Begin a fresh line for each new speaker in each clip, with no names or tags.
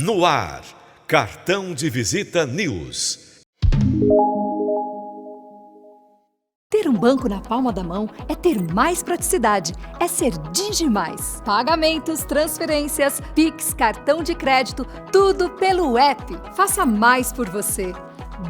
No ar, Cartão de Visita News.
Ter um banco na palma da mão é ter mais praticidade, é ser Digimais. Pagamentos, transferências, Pix, cartão de crédito, tudo pelo app. Faça mais por você.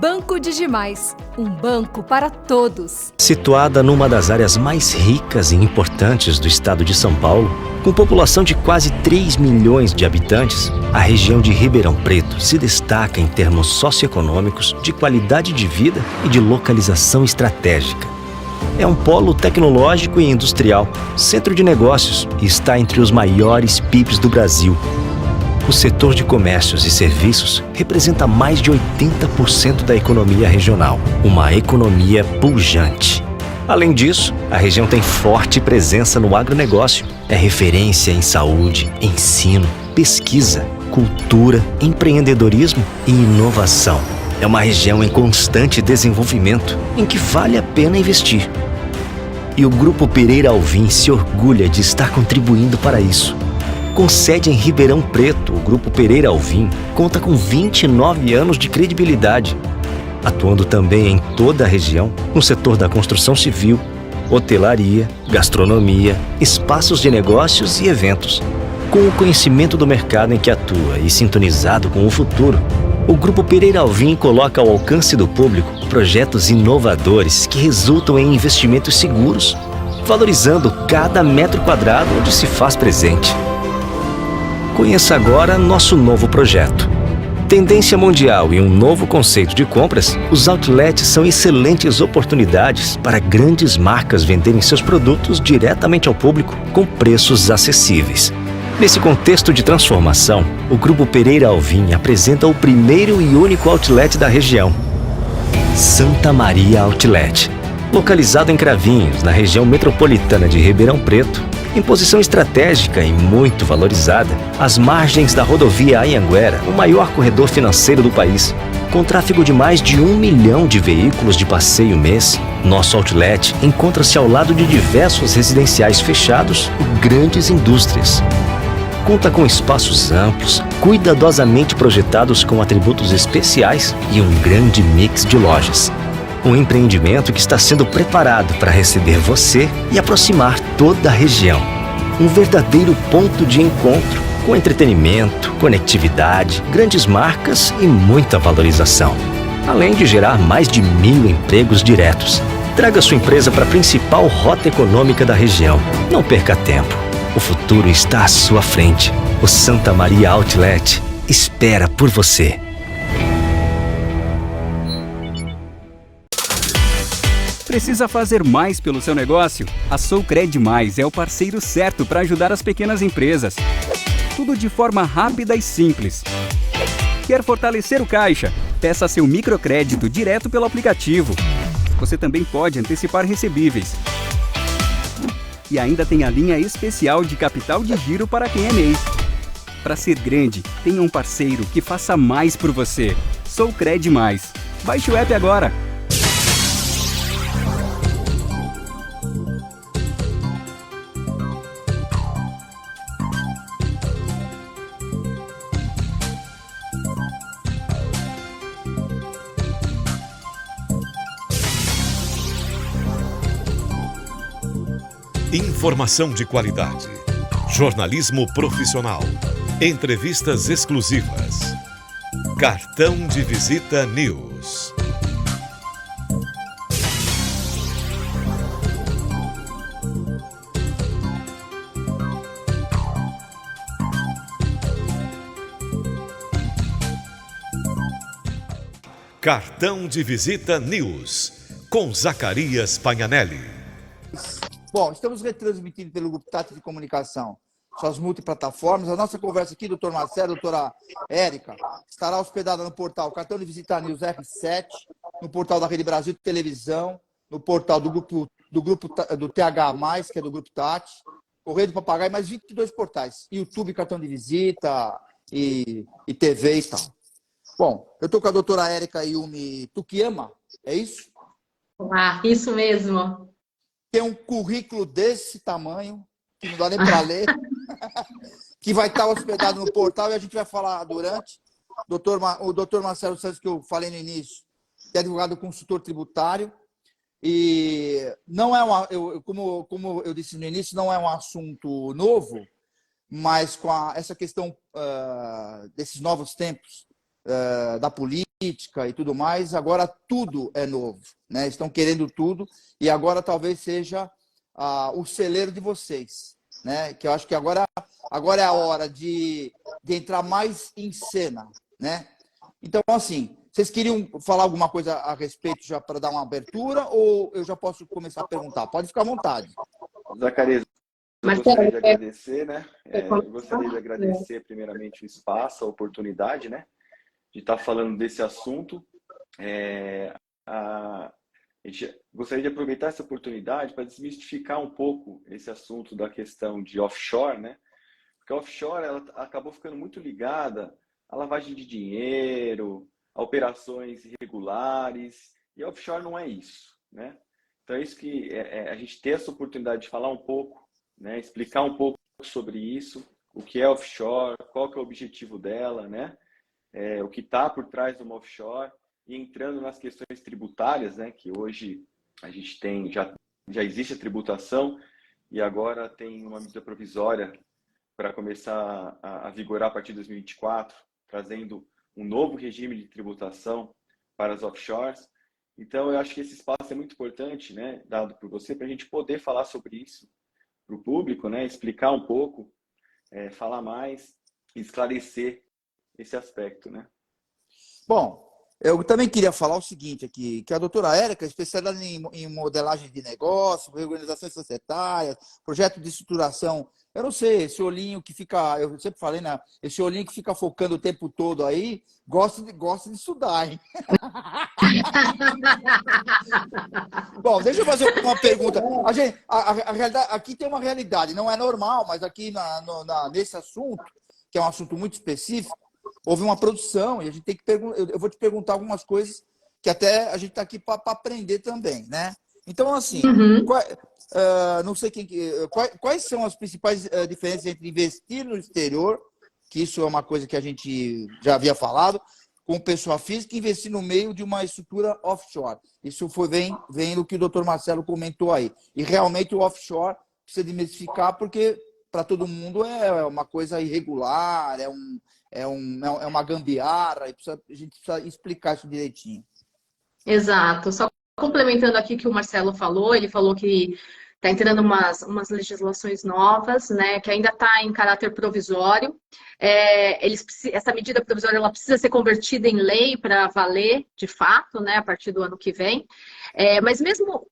Banco Digimais, um banco para todos.
Situada numa das áreas mais ricas e importantes do estado de São Paulo, com população de quase 3 milhões de habitantes, a região de Ribeirão Preto se destaca em termos socioeconômicos, de qualidade de vida e de localização estratégica. É um polo tecnológico e industrial, centro de negócios e está entre os maiores PIBs do Brasil. O setor de comércios e serviços representa mais de 80% da economia regional, uma economia pujante. Além disso, a região tem forte presença no agronegócio. É referência em saúde, ensino, pesquisa, cultura, empreendedorismo e inovação. É uma região em constante desenvolvimento, em que vale a pena investir. E o Grupo Pereira Alvim se orgulha de estar contribuindo para isso. Com sede em Ribeirão Preto, o Grupo Pereira Alvim conta com 29 anos de credibilidade, atuando também em toda a região no setor da construção civil, hotelaria, gastronomia, espaços de negócios e eventos. Com o conhecimento do mercado em que atua e sintonizado com o futuro, o Grupo Pereira Alvim coloca ao alcance do público projetos inovadores que resultam em investimentos seguros, valorizando cada metro quadrado onde se faz presente. Conheça agora nosso novo projeto. Tendência mundial e um novo conceito de compras, os outlets são excelentes oportunidades para grandes marcas venderem seus produtos diretamente ao público com preços acessíveis. Nesse contexto de transformação, o Grupo Pereira Alvim apresenta o primeiro e único outlet da região, Santa Maria Outlet. Localizado em Cravinhos, na região metropolitana de Ribeirão Preto, em posição estratégica e muito valorizada, às margens da rodovia Anhanguera, o maior corredor financeiro do país, com tráfego de mais de 1 milhão de veículos de passeio mês, nosso outlet encontra-se ao lado de diversos residenciais fechados e grandes indústrias. Conta com espaços amplos, cuidadosamente projetados com atributos especiais e um grande mix de lojas. Um empreendimento que está sendo preparado para receber você e aproximar toda a região. Um verdadeiro ponto de encontro, com entretenimento, conectividade, grandes marcas e muita valorização. Além de gerar mais de 1.000 empregos diretos. Traga sua empresa para a principal rota econômica da região. Não perca tempo. O futuro está à sua frente. O Santa Maria Outlet espera por você.
Precisa fazer mais pelo seu negócio? A Soucred Mais é o parceiro certo para ajudar as pequenas empresas. Tudo de forma rápida e simples. Quer fortalecer o caixa? Peça seu microcrédito direto pelo aplicativo. Você também pode antecipar recebíveis. E ainda tem a linha especial de capital de giro para quem é MEI. Para ser grande, tenha um parceiro que faça mais por você. Soucred Mais. Baixe o app agora.
Informação de qualidade. Jornalismo profissional. Entrevistas exclusivas. Cartão de Visita News. Cartão de Visita News, com Zacarias Pagnanelli.
Bom, estamos retransmitindo pelo Grupo Tati de Comunicação, suas multiplataformas. A nossa conversa aqui, doutor Marcelo, doutora Érica, estará hospedada no portal Cartão de Visita News R7, no portal da Rede Brasil de Televisão, no portal do TH+, que é do Grupo Tati, Correio do Papagaio, mais 22 portais, YouTube, Cartão de Visita e TV e tal. Bom, eu estou com a doutora Érica Yumi Tukiyama, é isso?
Ah, isso mesmo.
tem um currículo desse tamanho, que não dá nem para ler, que vai estar hospedado no portal e a gente vai falar durante. O doutor Marcelo Santos, que eu falei no início, que é advogado consultor tributário, e não é como eu disse no início, não é um assunto novo, mas com essa questão desses novos tempos, da política e tudo mais, agora tudo é novo, né? Estão querendo tudo e agora talvez seja o celeiro de vocês, né? Que eu acho que agora é a hora de entrar mais em cena, né? Então, assim, vocês queriam falar alguma coisa a respeito já para dar uma abertura ou eu já posso começar a perguntar? Pode ficar à vontade.
Zacarias, eu gostaria de agradecer, né? Eu gostaria de agradecer primeiramente o espaço, a oportunidade, né? De estar falando desse assunto. A gente gostaria de aproveitar essa oportunidade para desmistificar um pouco esse assunto da questão de offshore, né? Porque a offshore ela acabou ficando muito ligada à lavagem de dinheiro, a operações irregulares, e offshore não é isso, né? Então é isso que a gente ter essa oportunidade de falar um pouco, né? Explicar um pouco sobre isso, o que é offshore, qual que é o objetivo dela, né? O que está por trás de uma offshore, e entrando nas questões tributárias, né? Que hoje a gente tem, já existe a tributação, e agora tem uma medida provisória para começar a vigorar a partir de 2024, trazendo um novo regime de tributação para as offshores. Então, eu acho que esse espaço é muito importante, né, dado por você, para a gente poder falar sobre isso para o público, né, explicar um pouco, falar mais, esclarecer esse aspecto, né?
Bom, eu também queria falar o seguinte aqui, que a doutora Érica é especializada em modelagem de negócio, reorganizações societárias, projeto de estruturação. Eu não sei, esse olhinho que fica, eu sempre falei, né? Esse olhinho que fica focando o tempo todo aí, gosta de estudar, hein? Bom, deixa eu fazer uma pergunta. A realidade, aqui tem uma realidade, não é normal, mas aqui nesse assunto, que é um assunto muito específico, houve uma produção e a gente tem que eu vou te perguntar algumas coisas que até a gente está aqui para aprender também, né? Então, assim, não sei quais são as principais diferenças entre investir no exterior, que isso é uma coisa que a gente já havia falado, com pessoa física, e investir no meio de uma estrutura offshore. Isso vem do que o doutor Marcelo comentou aí. E realmente o offshore precisa demitificar, porque para todo mundo é uma coisa irregular, é uma gambiarra, e a gente precisa explicar isso direitinho.
Exato. Só complementando aqui o que o Marcelo falou, ele falou que está entrando umas legislações novas, né, que ainda está em caráter provisório. Essa medida provisória ela precisa ser convertida em lei para valer, de fato, né, a partir do ano que vem. Mas mesmo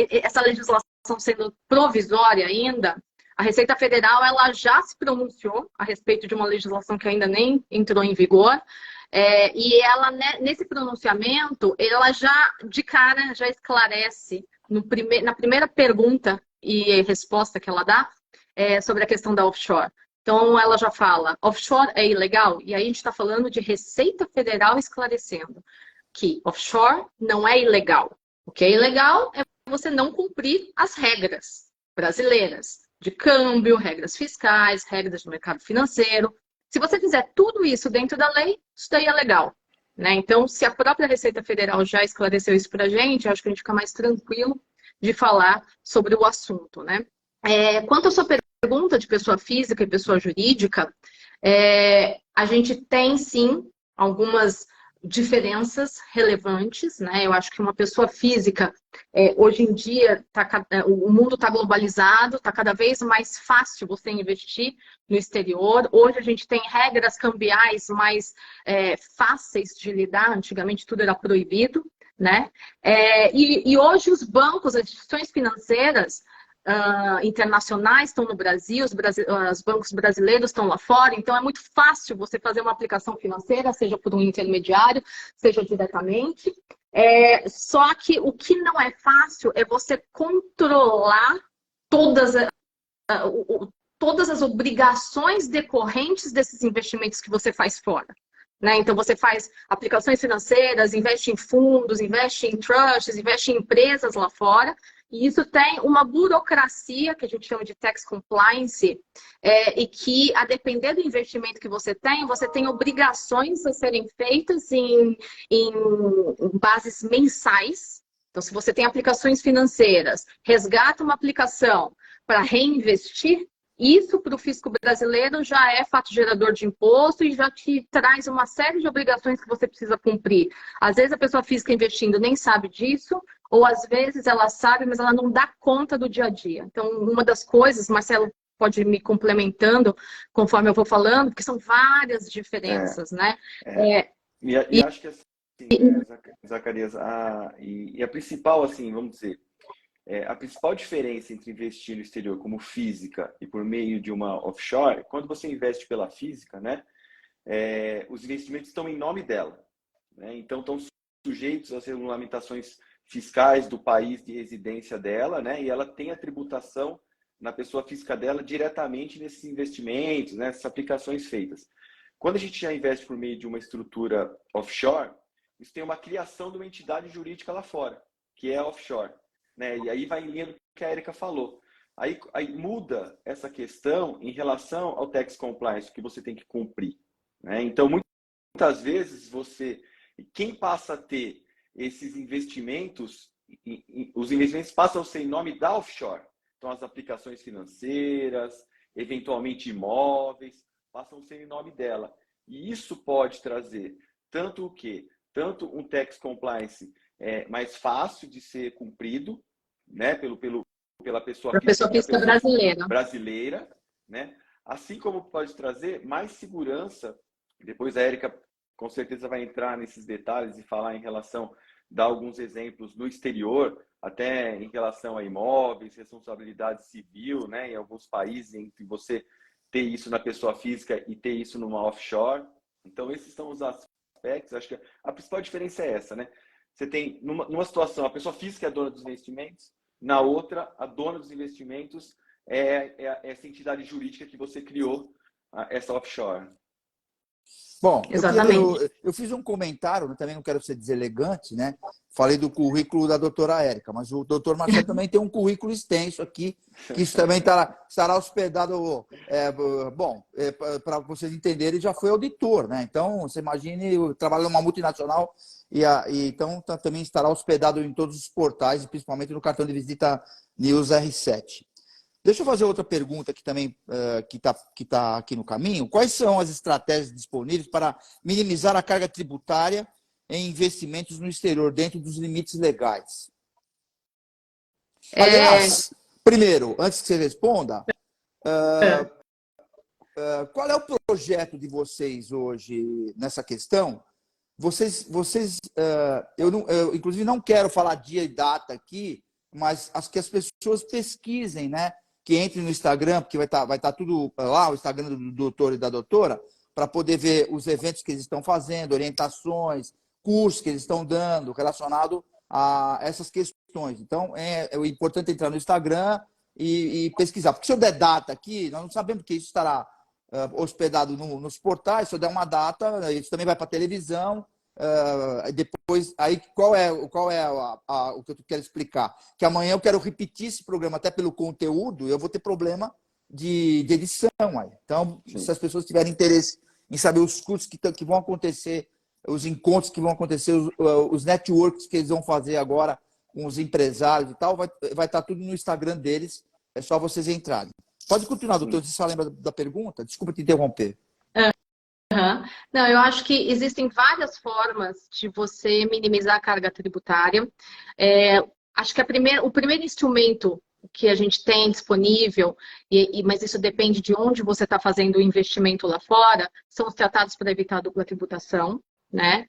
essa legislação sendo provisória ainda, a Receita Federal ela já se pronunciou a respeito de uma legislação que ainda nem entrou em vigor. E ela, nesse pronunciamento, ela já, de cara, já esclarece na primeira pergunta e resposta que ela dá sobre a questão da offshore. Então, ela já fala, offshore é ilegal? E aí a gente está falando de Receita Federal esclarecendo que offshore não é ilegal. O que é ilegal é você não cumprir as regras brasileiras de câmbio, regras fiscais, regras do mercado financeiro. Se você fizer tudo isso dentro da lei, isso daí é legal, né? Então, se a própria Receita Federal já esclareceu isso para a gente, acho que a gente fica mais tranquilo de falar sobre o assunto, né? Quanto à sua pergunta de pessoa física e pessoa jurídica, a gente tem, sim, algumas diferenças relevantes, né? Eu acho que uma pessoa física, hoje em dia, o mundo está globalizado, está cada vez mais fácil você investir no exterior. Hoje a gente tem regras cambiais mais fáceis de lidar, antigamente tudo era proibido, né? E hoje os bancos, as instituições financeiras internacionais estão no Brasil, os bancos brasileiros estão lá fora, então é muito fácil você fazer uma aplicação financeira, seja por um intermediário, seja diretamente. Só que o que não é fácil é você controlar todas as obrigações decorrentes desses investimentos que você faz fora. Né? Então, você faz aplicações financeiras, investe em fundos, investe em trusts, investe em empresas lá fora, E isso tem uma burocracia, que a gente chama de tax compliance, e que, a depender do investimento que você tem obrigações a serem feitas em bases mensais. Então, se você tem aplicações financeiras, resgata uma aplicação para reinvestir, isso para o fisco brasileiro já é fato gerador de imposto e já te traz uma série de obrigações que você precisa cumprir. Às vezes a pessoa física investindo nem sabe disso, ou às vezes ela sabe, mas ela não dá conta do dia a dia. Então, uma das coisas, Marcelo pode ir me complementando conforme eu vou falando, porque são várias diferenças, né?
E acho que assim, Zacarias, a principal, assim, vamos dizer, a principal diferença entre investir no exterior como física e por meio de uma offshore, quando você investe pela física, né, os investimentos estão em nome dela, né, então estão sujeitos às regulamentações fiscais do país de residência dela, né, e ela tem a tributação na pessoa física dela diretamente nesses investimentos, né, nessas aplicações feitas. Quando a gente já investe por meio de uma estrutura offshore, isso tem uma criação de uma entidade jurídica lá fora, que é a offshore. Né? E aí vai em linha do que a Érica falou. Aí muda essa questão em relação ao tax compliance que você tem que cumprir. Né? Então, muitas vezes, quem passa a ter esses investimentos, os investimentos passam a ser em nome da offshore. Então, as aplicações financeiras, eventualmente imóveis, passam a ser em nome dela. E isso pode trazer tanto um tax compliance mais fácil de ser cumprido, né, pela pessoa física brasileira, né, assim como pode trazer mais segurança. Depois a Érica com certeza vai entrar nesses detalhes e falar em relação, dar alguns exemplos no exterior, até em relação a imóveis, responsabilidade civil, né, em alguns países, entre você ter isso na pessoa física e ter isso numa offshore. Então, esses são os aspectos. Acho que a principal diferença é essa, né? Você tem, numa situação, a pessoa física é a dona dos investimentos, na outra, a dona dos investimentos é essa entidade jurídica que você criou, essa offshore.
Bom,
exatamente.
Eu fiz um comentário, também não quero ser deselegante, né? Falei do currículo da doutora Érica, mas o doutor Marcelo também tem um currículo extenso aqui, que isso também estará hospedado. Para vocês entenderem, já foi auditor, né? Então, você imagine, trabalha numa multinacional então também estará hospedado em todos os portais, principalmente no cartão de visita News R7. Deixa eu fazer outra pergunta aqui também, que tá aqui no caminho. Quais são as estratégias disponíveis para minimizar a carga tributária em investimentos no exterior, dentro dos limites legais? Aliás, primeiro, antes que você responda, qual é o projeto de vocês hoje nessa questão? Eu inclusive não quero falar dia e data aqui, mas que as pessoas pesquisem, né? Que entrem no Instagram, porque vai estar tudo lá, o Instagram do doutor e da doutora, para poder ver os eventos que eles estão fazendo, orientações, cursos que eles estão dando relacionado a essas questões. Então, é importante entrar no Instagram e pesquisar. Porque se eu der data aqui, nós não sabemos que isso estará hospedado nos portais. Se eu der uma data, isso também vai para a televisão. Depois, aí qual é o que eu quero explicar? Que amanhã eu quero repetir esse programa até pelo conteúdo, eu vou ter problema de edição. Aí. Então, sim, se as pessoas tiverem interesse em saber os cursos que vão acontecer, os encontros que vão acontecer, os networks que eles vão fazer agora com os empresários e tal, vai estar tudo no Instagram deles, é só vocês entrarem. Pode continuar, doutor, você só lembra da pergunta? Desculpa te interromper.
Não, eu acho que existem várias formas de você minimizar a carga tributária. Acho que o primeiro instrumento que a gente tem disponível, mas isso depende de onde você está fazendo o investimento lá fora, são os tratados para evitar a dupla tributação, né?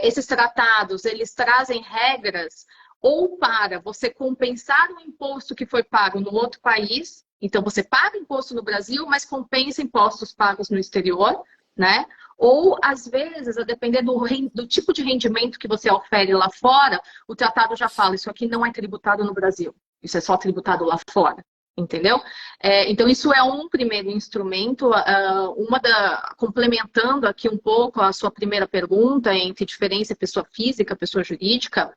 Esses tratados, eles trazem regras ou para você compensar o imposto que foi pago no outro país. Então, você paga imposto no Brasil, mas compensa impostos pagos no exterior, né? Ou, às vezes, a depender do tipo de rendimento que você ofere lá fora, o tratado já fala, isso aqui não é tributado no Brasil, isso é só tributado lá fora, entendeu? Então, isso é um primeiro instrumento, complementando aqui um pouco a sua primeira pergunta entre diferença pessoa física, pessoa jurídica.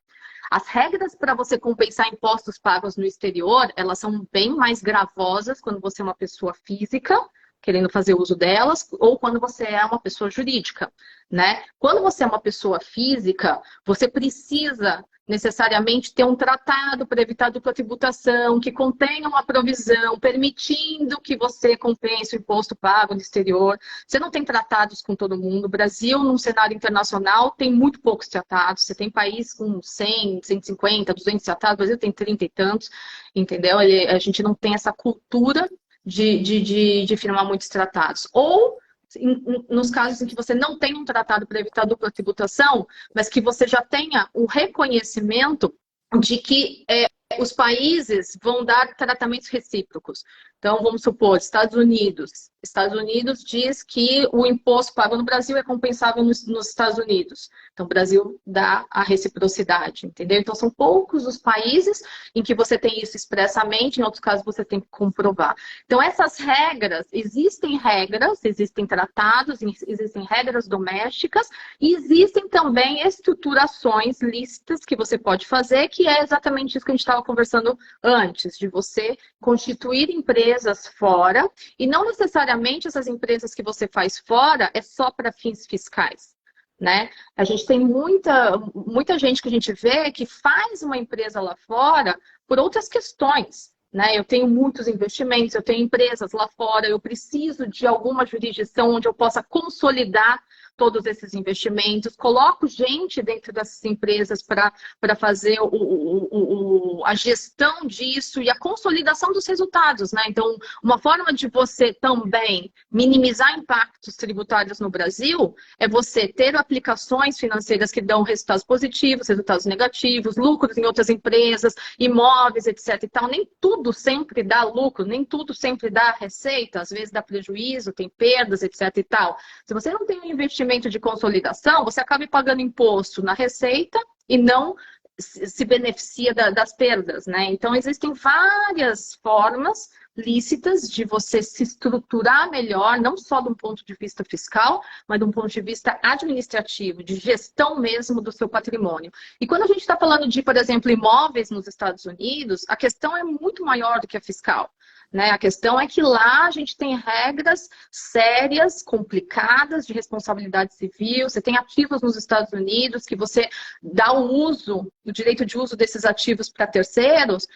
As regras para você compensar impostos pagos no exterior, elas são bem mais gravosas quando você é uma pessoa física, querendo fazer uso delas, ou quando você é uma pessoa jurídica, né? Quando você é uma pessoa física, você precisa necessariamente ter um tratado para evitar dupla tributação, que contenha uma provisão permitindo que você compense o imposto pago no exterior. Você não tem tratados com todo mundo. O Brasil, num cenário internacional, tem muito poucos tratados. Você tem país com 100, 150, 200 tratados, o Brasil tem 30 e tantos, entendeu? A gente não tem essa cultura de firmar muitos tratados. Ou nos casos em que você não tem um tratado para evitar dupla tributação, mas que você já tenha o reconhecimento de que os países vão dar tratamentos recíprocos. Então, vamos supor, Estados Unidos. Estados Unidos diz que o imposto pago no Brasil é compensável nos Estados Unidos. Então, o Brasil dá a reciprocidade, entendeu? Então, são poucos os países em que você tem isso expressamente, em outros casos você tem que comprovar. Então, essas regras, existem tratados, existem regras domésticas e existem também estruturações lícitas que você pode fazer, que é exatamente isso que a gente estava conversando antes, de você constituir empresas fora, e não necessariamente essas empresas que você faz fora é só para fins fiscais, né? A gente tem muita gente que a gente vê que faz uma empresa lá fora por outras questões, né? Eu tenho muitos investimentos, eu tenho empresas lá fora, eu preciso de alguma jurisdição onde eu possa consolidar todos esses investimentos, coloco gente dentro dessas empresas para fazer a gestão disso e a consolidação dos resultados, né? Então, uma forma de você também minimizar impactos tributários no Brasil é você ter aplicações financeiras que dão resultados positivos, resultados negativos, lucros em outras empresas, imóveis, etc. e tal. Nem tudo sempre dá lucro, nem tudo sempre dá receita, às vezes dá prejuízo, tem perdas, etc. e tal. Se você não tem um investimento de consolidação, você acaba pagando imposto na receita e não se beneficia das perdas, né? Então, existem várias formas lícitas de você se estruturar melhor, não só de um ponto de vista fiscal, mas de um ponto de vista administrativo, de gestão mesmo do seu patrimônio. E quando a gente está falando de, por exemplo, imóveis nos Estados Unidos, a questão é muito maior do que a fiscal, né? A questão é que lá a gente tem regras sérias, complicadas, de responsabilidade civil. Você tem ativos nos Estados Unidos que você dá o direito de uso desses ativos para terceiros,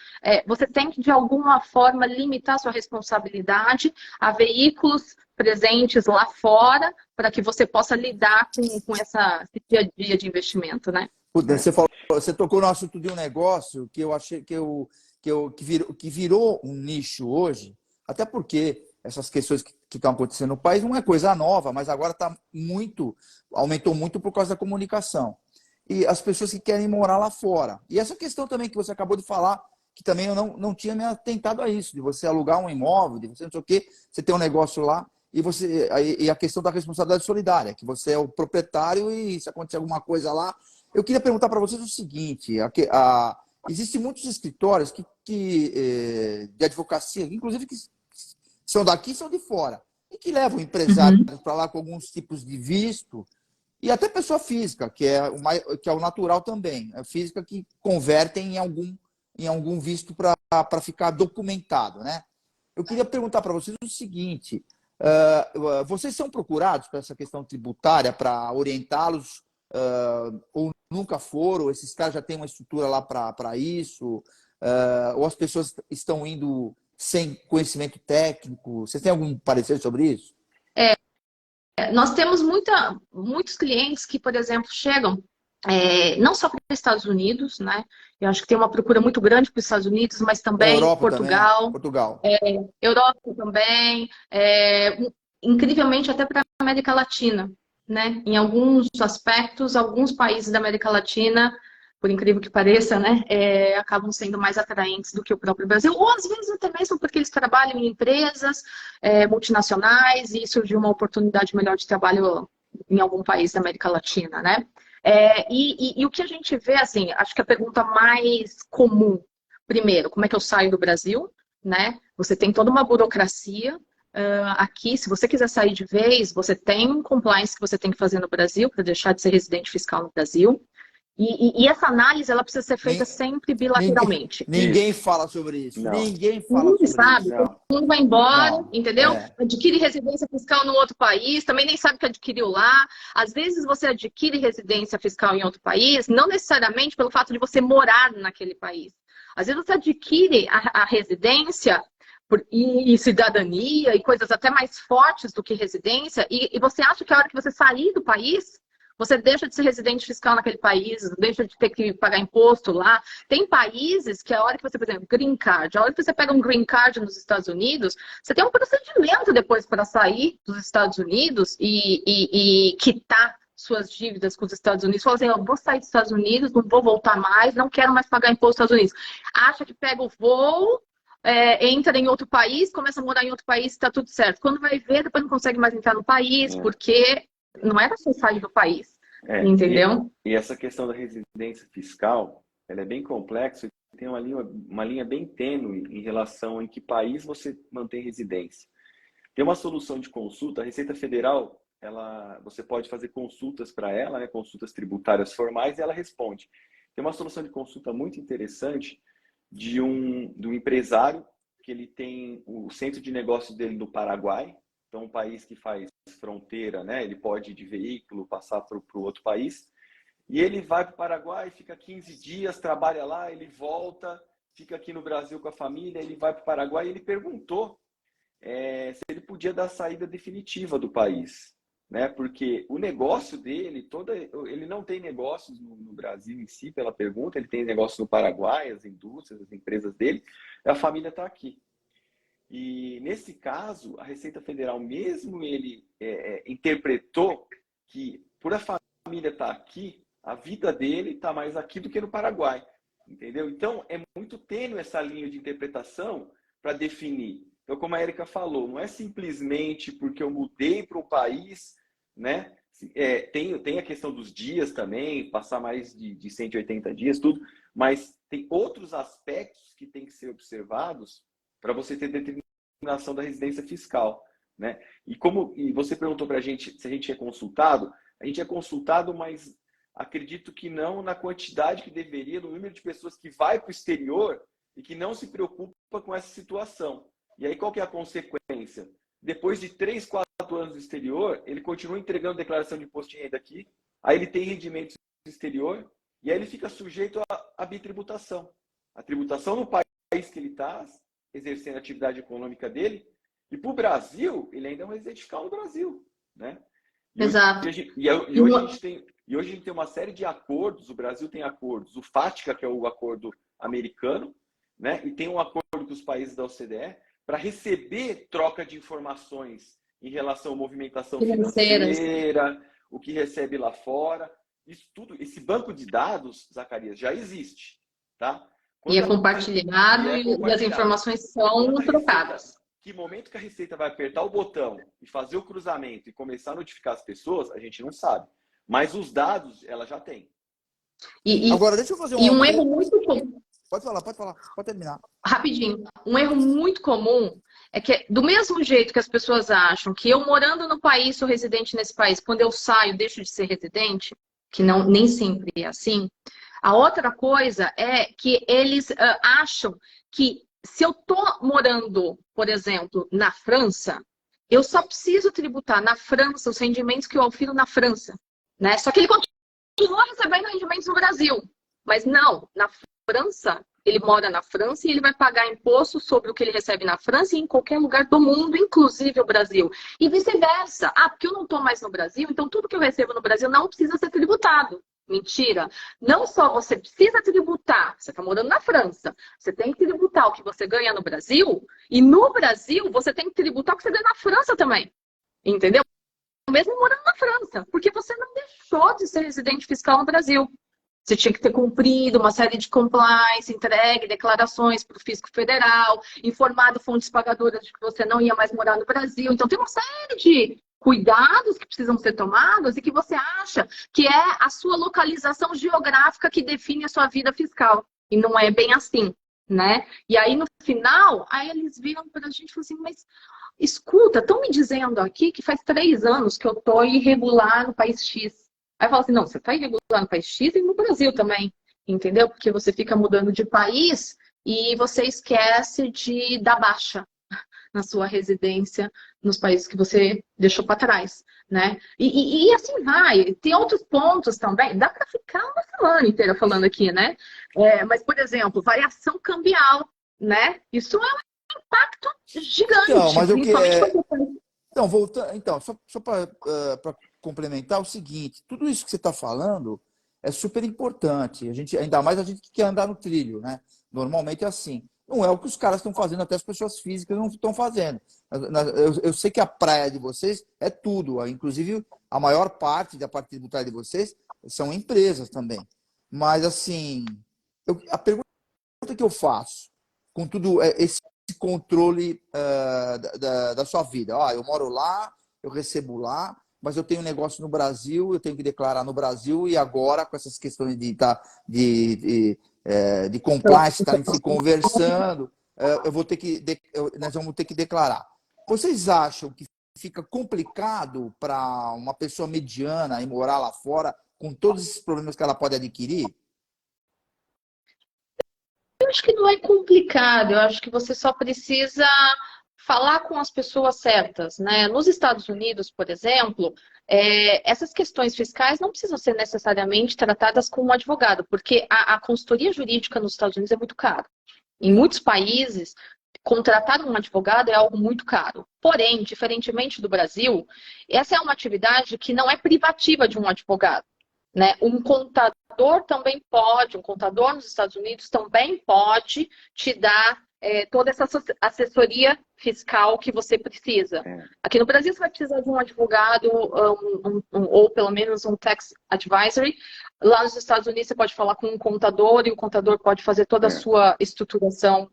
você tem que, de alguma forma, limitar sua responsabilidade a veículos presentes lá fora para que você possa lidar com esse dia a dia de investimento, né?
Você tocou no assunto de um negócio que eu achei que virou um nicho hoje, até porque essas questões que estão acontecendo no país não é coisa nova, mas agora aumentou muito por causa da comunicação. E as pessoas que querem morar lá fora. E essa questão também que você acabou de falar, que também eu não tinha me atentado a isso, de você alugar um imóvel, de você não sei o quê, você tem um negócio lá, e a questão da responsabilidade solidária, que você é o proprietário e se acontecer alguma coisa lá. Eu queria perguntar para vocês o seguinte, existem muitos escritórios de advocacia, inclusive que são daqui e são de fora, e que levam empresários para lá com alguns tipos de visto, e até pessoa física, que é o natural também, a física que convertem em algum visto para ficar documentado, né? Eu queria perguntar para vocês o seguinte, vocês são procurados para essa questão tributária, para orientá-los, ou nunca foram, esses caras já têm uma estrutura lá para isso, ou as pessoas estão indo sem conhecimento técnico? Vocês têm algum parecer sobre isso?
Nós temos muitos clientes que, por exemplo, chegam não só para os Estados Unidos, né? Eu acho que tem uma procura muito grande para os Estados Unidos, mas também Portugal. Europa também. Incrivelmente, até para a América Latina, né? Em alguns aspectos, alguns países da América Latina, por incrível que pareça, né, acabam sendo mais atraentes do que o próprio Brasil, ou às vezes até mesmo porque eles trabalham em empresas multinacionais e surgiu uma oportunidade melhor de trabalho em algum país da América Latina, né? E o que a gente vê, assim, acho que a pergunta mais comum, primeiro, como é que eu saio do Brasil, né? Você tem toda uma burocracia. Aqui, se você quiser sair de vez, você tem um compliance que você tem que fazer no Brasil para deixar de ser residente fiscal no Brasil. E essa análise, ela precisa ser feita sempre bilateralmente.
Ninguém fala sobre isso.
Não.
Ninguém fala
Ninguém
sobre
sabe,
isso.
todo mundo vai embora,
Não.
entendeu?
É.
Adquire residência fiscal no outro país, também nem sabe que adquiriu lá. Às vezes você adquire residência fiscal em outro país, não necessariamente pelo fato de você morar naquele país. Às vezes você adquire a residência e cidadania e coisas até mais fortes do que residência, e você acha que a hora que você sair do país, você deixa de ser residente fiscal naquele país, deixa de ter que pagar imposto lá. Tem países que a hora que você, por exemplo, green card, a hora que você pega um green card nos Estados Unidos, você tem um procedimento depois para sair dos Estados Unidos e quitar suas dívidas com os Estados Unidos. Fala assim, eu vou sair dos Estados Unidos, não vou voltar mais, não quero mais pagar imposto nos Estados Unidos. Acha que pega o voo, entra em outro país, começa a morar em outro país, está tudo certo. Quando vai ver, depois não consegue mais entrar no país, porque não era só sair do país, entendeu?
E essa questão da residência fiscal, ela é bem complexa e tem uma linha bem tênue em relação a em que país você mantém residência. Tem uma solução de consulta, a Receita Federal, você pode fazer consultas para ela, né, consultas tributárias formais, e ela responde. Tem uma solução de consulta muito interessante de um empresário que ele tem o centro de negócios dele no Paraguai, então um país que faz fronteira, né? Ele pode ir de veículo, passar para o outro país, e ele vai para o Paraguai, fica 15 dias, trabalha lá, ele volta, fica aqui no Brasil com a família, ele vai para o Paraguai, e ele perguntou se ele podia dar a saída definitiva do país, né? Porque o negócio dele, ele não tem negócios no Brasil em si, pela pergunta, ele tem negócio no Paraguai, as indústrias, as empresas dele, a família está aqui. E nesse caso, a Receita Federal, mesmo ele interpretou que por a família estar aqui, a vida dele está mais aqui do que no Paraguai, entendeu? Então, é muito tênue essa linha de interpretação para definir. Então, como a Érica falou, não é simplesmente porque eu mudei para um país, né? Tem a questão dos dias também, passar mais de 180 dias, tudo, mas tem outros aspectos que têm que ser observados para você ter determinação da residência fiscal, né? E você perguntou para a gente se a gente é consultado, mas acredito que não na quantidade que deveria, no número de pessoas que vai para o exterior e que não se preocupa com essa situação. E aí qual que é a consequência? Depois de 3, 4 anos no exterior, ele continua entregando declaração de imposto de renda aqui, aí ele tem rendimentos no exterior, e aí ele fica sujeito à bitributação. A tributação no país que ele está, exercendo a atividade econômica dele, e para o Brasil, ele ainda é um residente fiscal no Brasil, né?
Exato.
Hoje a gente tem uma série de acordos, o Brasil tem acordos, o FATCA, que é o acordo americano, né? E tem um acordo com os países da OCDE para receber troca de informações em relação à movimentação financeira, o que recebe lá fora. Isso tudo, esse banco de dados, Zacarias, já existe, tá?
E é compartilhado e as informações são trocadas.
Que momento que a Receita vai apertar o botão e fazer o cruzamento e começar a notificar as pessoas, a gente não sabe. Mas os dados, ela já tem.
Agora, deixa eu fazer
um erro muito comum.
Pode falar, pode terminar.
Rapidinho. Um erro muito comum é que, do mesmo jeito que as pessoas acham que eu morando no país, sou residente nesse país, quando eu saio, deixo de ser residente, que nem sempre é assim. A outra coisa é que eles acham que se eu estou morando, por exemplo, na França, eu só preciso tributar na França os rendimentos que eu ofiro na França, né? Só que ele continua recebendo rendimentos no Brasil. Mas não, na França, ele mora na França e ele vai pagar imposto sobre o que ele recebe na França e em qualquer lugar do mundo, inclusive o Brasil. E vice-versa. Porque eu não estou mais no Brasil, então tudo que eu recebo no Brasil não precisa ser tributado. Mentira. Não só você precisa tributar, você está morando na França, você tem que tributar o que você ganha no Brasil, e no Brasil você tem que tributar o que você ganha na França também. Entendeu? Mesmo morando na França, porque você não deixou de ser residente fiscal no Brasil. Você tinha que ter cumprido uma série de compliance, entregue declarações para o Fisco Federal, informado fontes pagadoras de que você não ia mais morar no Brasil. Então, tem uma série de cuidados que precisam ser tomados e que você acha que é a sua localização geográfica que define a sua vida fiscal. E não é bem assim, né? E aí, no final, aí eles viram para a gente e falaram assim, mas escuta, estão me dizendo aqui que faz 3 anos que eu estou irregular no país X. Aí fala assim, não, você está irregular no país X e no Brasil também, entendeu? Porque você fica mudando de país e você esquece de dar baixa na sua residência nos países que você deixou para trás, né? E assim vai. Tem outros pontos também. Dá para ficar uma semana inteira falando aqui, né? Mas, por exemplo, variação cambial, né? Isso é um impacto gigante,
Então, mas o que
principalmente
é.
quando...
Então, voltando, então, só para complementar o seguinte, tudo isso que você está falando é super importante. Ainda mais a gente que quer andar no trilho, né? Normalmente é assim. Não é o que os caras estão fazendo, até as pessoas físicas não estão fazendo. Eu sei que a praia de vocês é tudo, inclusive a maior parte da parte tributária de vocês são empresas também. Mas, assim, a pergunta que eu faço, com tudo esse controle da sua vida. Eu moro lá, eu recebo lá, mas eu tenho um negócio no Brasil, eu tenho que declarar no Brasil, e agora, com essas questões de compliance, estarem se conversando, nós vamos ter que declarar. Vocês acham que fica complicado para uma pessoa mediana ir morar lá fora, com todos esses problemas que ela pode adquirir?
Eu acho que não é complicado, eu acho que você só precisa falar com as pessoas certas, né? Nos Estados Unidos, por exemplo, essas questões fiscais não precisam ser necessariamente tratadas com um advogado, porque a consultoria jurídica nos Estados Unidos é muito cara. Em muitos países, contratar um advogado é algo muito caro. Porém, diferentemente do Brasil, essa é uma atividade que não é privativa de um advogado, né? Um contador também pode, um contador nos Estados Unidos também pode te dar toda essa assessoria fiscal que você precisa. Aqui no Brasil você vai precisar de um advogado ou pelo menos um tax advisory. Lá nos Estados Unidos você pode falar com um contador e o contador pode fazer toda a sua estruturação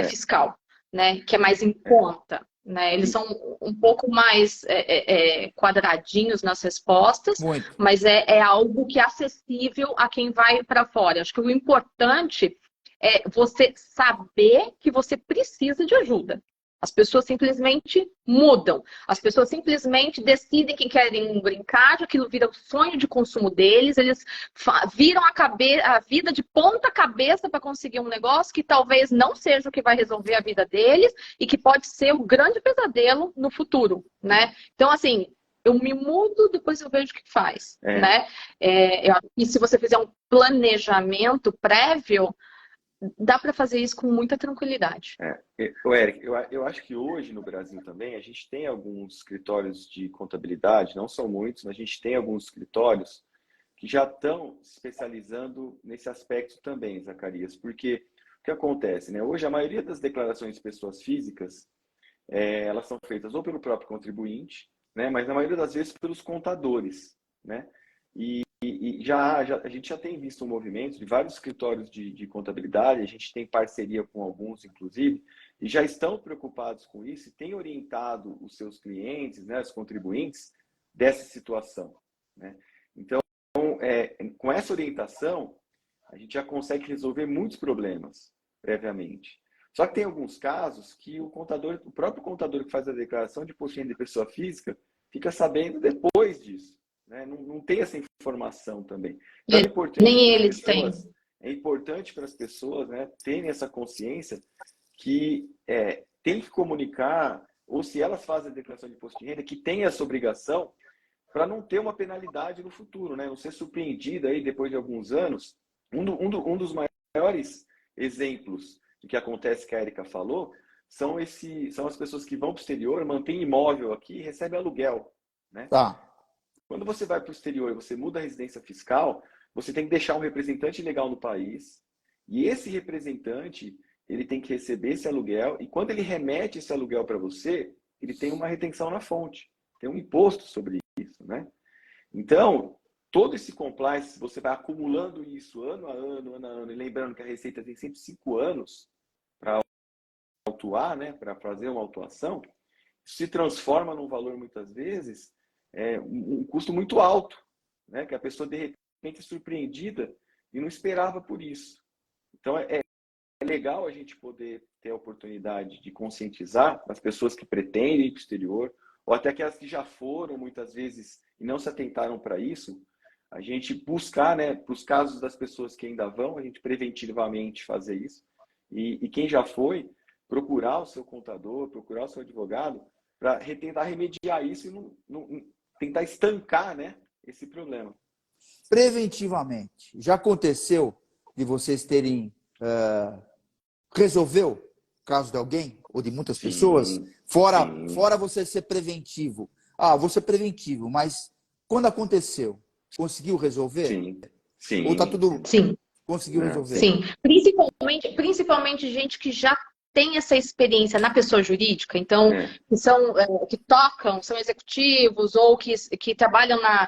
fiscal, né? Que é mais em conta. Né? Eles são um pouco mais quadradinhos nas respostas,
Muito.
mas é algo que é acessível a quem vai para fora. Acho que o importante é você saber que você precisa de ajuda. As pessoas simplesmente mudam. As pessoas simplesmente decidem que querem brincar, aquilo vira o sonho de consumo deles, eles viram a vida de ponta cabeça para conseguir um negócio que talvez não seja o que vai resolver a vida deles e que pode ser o grande pesadelo no futuro, né? Então, assim, eu me mudo, depois eu vejo o que faz, né? E se você fizer um planejamento prévio, dá para fazer isso com muita tranquilidade.
Eric, eu acho que hoje no Brasil também a gente tem alguns escritórios de contabilidade, não são muitos, mas a gente tem alguns escritórios que já estão se especializando nesse aspecto também, Zacarias, porque o que acontece, né? Hoje a maioria das declarações de pessoas físicas, elas são feitas ou pelo próprio contribuinte, né? Mas na maioria das vezes pelos contadores, né? E a gente já tem visto um movimento de vários escritórios de contabilidade, a gente tem parceria com alguns, inclusive, e já estão preocupados com isso e têm orientado os seus clientes, né, os contribuintes, dessa situação, né? Então, com essa orientação, a gente já consegue resolver muitos problemas previamente. Só que tem alguns casos que o próprio contador que faz a declaração de imposto de renda de pessoa física fica sabendo depois disso. Né? Não tem essa informação também. Então,
nem eles têm.
É importante para as pessoas, né, terem essa consciência que tem que comunicar, ou se elas fazem a declaração de imposto de renda, que tem essa obrigação para não ter uma penalidade no futuro, né? Não ser surpreendida aí depois de alguns anos. Um dos maiores exemplos do que acontece, que a Erika falou, são as pessoas que vão para o exterior, mantêm imóvel aqui e recebem aluguel, né?
Tá.
Quando você vai para o exterior e você muda a residência fiscal, você tem que deixar um representante legal no país, e esse representante, ele tem que receber esse aluguel, e quando ele remete esse aluguel para você, ele tem uma retenção na fonte, tem um imposto sobre isso, né? Então, todo esse compliance, você vai acumulando isso ano a ano, e lembrando que a Receita tem sempre 5 anos para autuar, né, para fazer uma autuação, isso se transforma num valor, muitas vezes, um custo muito alto, né, que a pessoa, de repente, é surpreendida e não esperava por isso. Então, é legal a gente poder ter a oportunidade de conscientizar as pessoas que pretendem ir para o exterior, ou até aquelas que já foram, muitas vezes, e não se atentaram para isso, a gente buscar, né, para os casos das pessoas que ainda vão, a gente preventivamente fazer isso. E quem já foi, procurar o seu contador, procurar o seu advogado, para tentar remediar isso e tentar estancar, né, esse problema.
Preventivamente, já aconteceu de vocês terem... resolveu o caso de alguém ou de muitas pessoas? Fora você ser preventivo. Vou ser preventivo, mas quando aconteceu, conseguiu resolver?
Sim.
Ou tá tudo...
Sim.
Conseguiu resolver?
Sim. Principalmente gente que já tem essa experiência na pessoa jurídica, então, que tocam, são executivos ou que trabalham na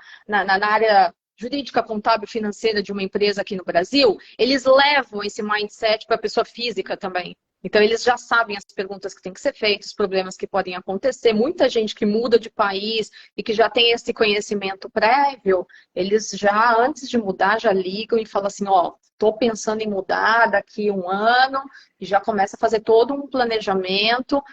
área jurídica, contábil, financeira de uma empresa aqui no Brasil, eles levam esse mindset para a pessoa física também. Então, eles já sabem as perguntas que têm que ser feitas, os problemas que podem acontecer. Muita gente que muda de país e que já tem esse conhecimento prévio, eles já, antes de mudar, já ligam e falam assim, estou pensando em mudar daqui a um ano, e já começa a fazer todo um planejamento,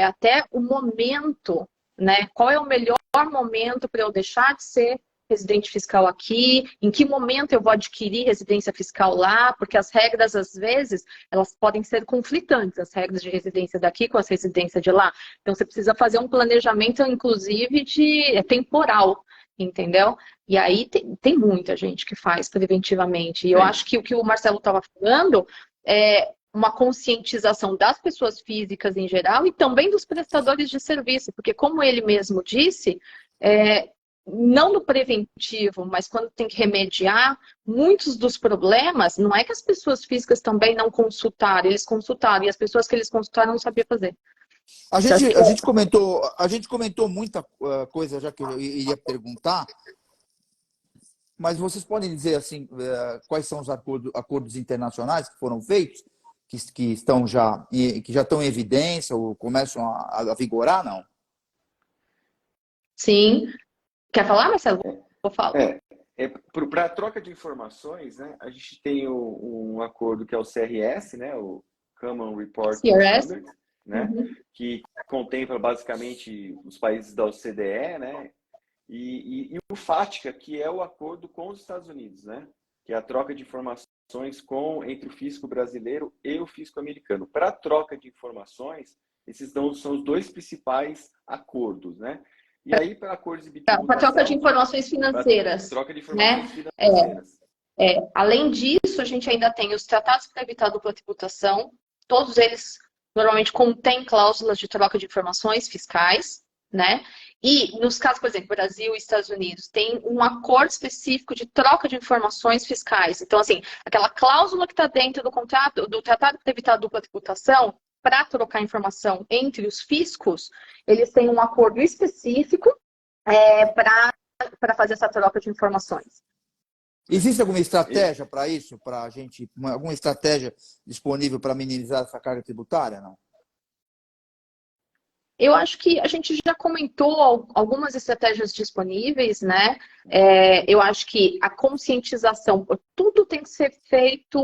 até o momento, né? Qual é o melhor momento para eu deixar de ser residente fiscal aqui, em que momento eu vou adquirir residência fiscal lá, porque as regras, às vezes, elas podem ser conflitantes, as regras de residência daqui com as residências de lá. Então, você precisa fazer um planejamento, inclusive, temporal, entendeu? E aí tem muita gente que faz preventivamente. E eu acho que o que o Marcelo estava falando é uma conscientização das pessoas físicas em geral e também dos prestadores de serviço, porque como ele mesmo disse, não no preventivo, mas quando tem que remediar, muitos dos problemas, não é que as pessoas físicas também não consultaram, eles consultaram, e as pessoas que eles consultaram não sabiam fazer.
A gente comentou muita coisa já que eu iria perguntar, mas vocês podem dizer assim, quais são os acordos internacionais que foram feitos, que estão já estão em evidência ou começam a vigorar, não?
Sim. Quer falar, Marcelo? Eu falo.
Para a troca de informações, né, a gente tem um acordo que é o CRS, né, o Common Report Standard, né, que contempla basicamente os países da OCDE, né, e o FATCA, que é o acordo com os Estados Unidos, né, que é a troca de informações entre o fisco brasileiro e o fisco americano. Para a troca de informações, esses são os dois principais acordos, né? E aí, para acordos de tributação...
Para troca de informações financeiras.
Troca de informações financeiras.
Além disso, a gente ainda tem os tratados para evitar dupla tributação. Todos eles, normalmente, contêm cláusulas de troca de informações fiscais, né? E, nos casos, por exemplo, Brasil e Estados Unidos, tem um acordo específico de troca de informações fiscais. Então, assim, aquela cláusula que está dentro do contrato, do tratado para evitar dupla tributação, para trocar informação entre os fiscos, eles têm um acordo específico para fazer essa troca de informações.
Existe alguma estratégia para isso? Para a gente, alguma estratégia disponível para minimizar essa carga tributária, não?
Eu acho que a gente já comentou algumas estratégias disponíveis, né? Eu acho que a conscientização, tudo tem que ser feito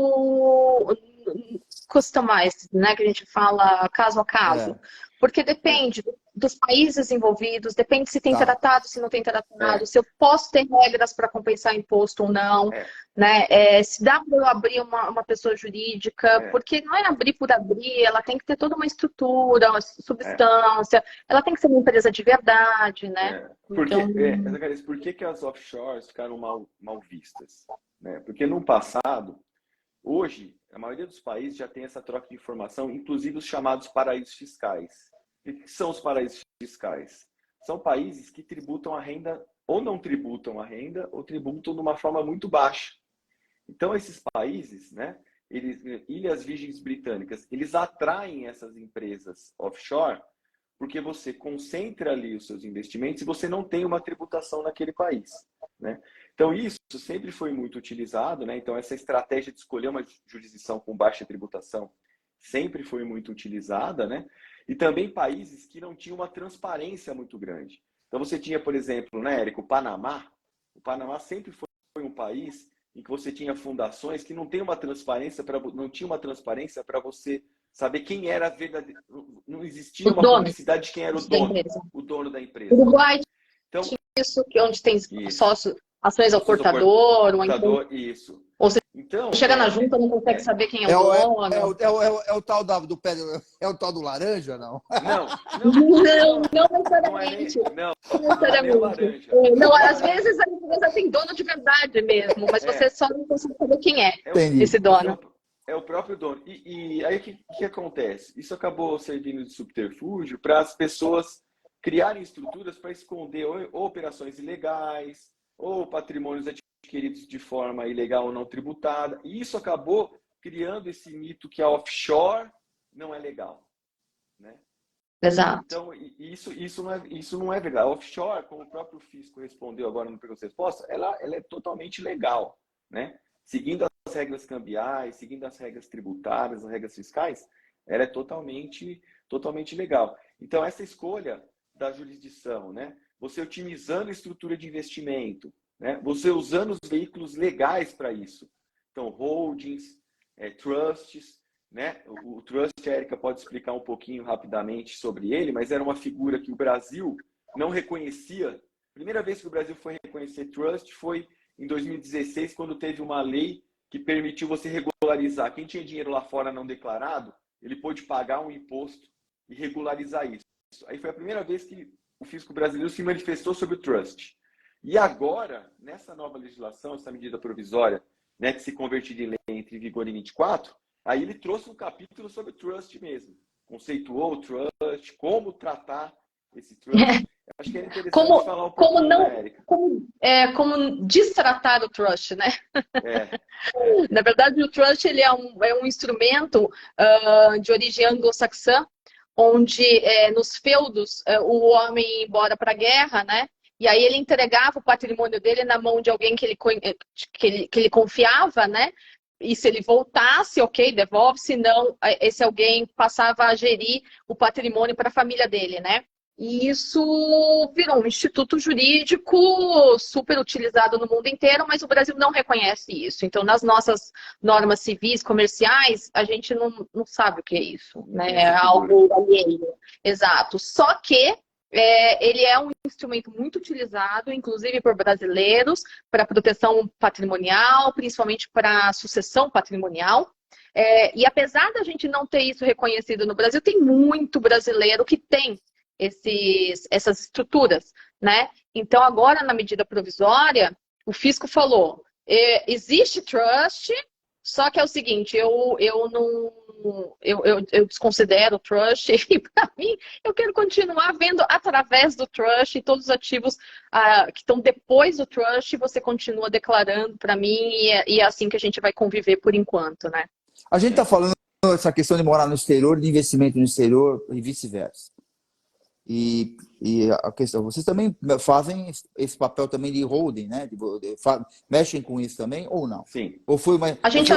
customized, né? Que a gente fala caso a caso. Porque depende dos países envolvidos, depende se tem tratado, se não tem tratado, se eu posso ter regras para compensar imposto ou não, né? Se dá para eu abrir uma pessoa jurídica, porque não é abrir por abrir, ela tem que ter toda uma estrutura, uma substância, ela tem que ser uma empresa de verdade, né?
Por que as offshores ficaram mal vistas? Né? Porque no passado, hoje, a maioria dos países já tem essa troca de informação, inclusive os chamados paraísos fiscais. O que são os paraísos fiscais? São países que tributam a renda, ou não tributam a renda, ou tributam de uma forma muito baixa. Então, esses países, né, Ilhas Virgens Britânicas, eles atraem essas empresas offshore porque você concentra ali os seus investimentos e você não tem uma tributação naquele país, né? Então, isso sempre foi muito utilizado, né? Então, essa estratégia de escolher uma jurisdição com baixa tributação sempre foi muito utilizada, né? E também países que não tinham uma transparência muito grande. Então, você tinha, por exemplo, né, Érico, o Panamá. O Panamá sempre foi um país em que você tinha fundações que não tinha uma transparência para você saber quem era verdadeiro. Não existia uma publicidade de quem era o dono da empresa.
Uruguai
então,
isso, onde tem sócio Ações ao portador, ou então
Portador, isso.
ou você
Então,
chega na junta, não consegue saber quem é o dono.
É o tal do pé, é o tal do laranja, não?
Não necessariamente.
Não
Necessariamente.
é laranja.
Não, às vezes a empresa tem dono de verdade mesmo, mas você só não consegue saber quem é esse dono.
É o próprio dono. E aí o que acontece? Isso acabou servindo de subterfúgio para as pessoas criarem estruturas para esconder ou operações ilegais, ou patrimônios adquiridos de forma ilegal ou não tributada. E isso acabou criando esse mito que a offshore não é legal, né?
Exato.
Então, isso não é verdade. A offshore, como o próprio fisco respondeu agora no Pergunta e Resposta, ela é totalmente legal, né? Seguindo as regras cambiais, seguindo as regras tributárias, as regras fiscais, ela é totalmente legal. Então, essa escolha da jurisdição, né? Você otimizando a estrutura de investimento, né? Você usando os veículos legais para isso. Então, holdings, trusts, né? O trust, a Érica pode explicar um pouquinho rapidamente sobre ele, mas era uma figura que o Brasil não reconhecia. A primeira vez que o Brasil foi reconhecer trust foi em 2016, quando teve uma lei que permitiu você regularizar. Quem tinha dinheiro lá fora não declarado, ele pôde pagar um imposto e regularizar isso. Aí foi a primeira vez que o fisco brasileiro se manifestou sobre o trust. E agora, nessa nova legislação, essa medida provisória, né, que se convertiria em lei entre vigor em 24, aí ele trouxe um capítulo sobre o trust mesmo. Conceituou o trust, como tratar esse trust. Acho que é interessante falar um pouquinho, né, Érica?
Como destratar o trust, né? Na verdade, o trust ele é um instrumento de origem anglo-saxã, onde nos feudos o homem ia embora para a guerra, né? E aí ele entregava o patrimônio dele na mão de alguém que ele confiava, né? E se ele voltasse, ok, devolve, senão esse alguém passava a gerir o patrimônio para a família dele, né? E isso virou um instituto jurídico super utilizado no mundo inteiro, mas o Brasil não reconhece isso. Então, nas nossas normas civis, comerciais, a gente não sabe o que é isso, né? É algo alheio. Exato. Só que ele é um instrumento muito utilizado, inclusive por brasileiros, para proteção patrimonial, principalmente para sucessão patrimonial. E apesar da gente não ter isso reconhecido no Brasil, tem muito brasileiro que tem essas estruturas, né? Então, agora, na medida provisória, o fisco falou, existe trust, só que é o seguinte, eu desconsidero o trust e, para mim, eu quero continuar vendo através do trust e todos os ativos que estão depois do trust, você continua declarando para mim e é assim que a gente vai conviver por enquanto, né?
A gente está falando essa questão de morar no exterior, de investimento no exterior e vice-versa. E a questão, vocês também fazem esse papel também de holding, né? Mexem com isso também ou não?
Sim.
Ou foi uma,
a gente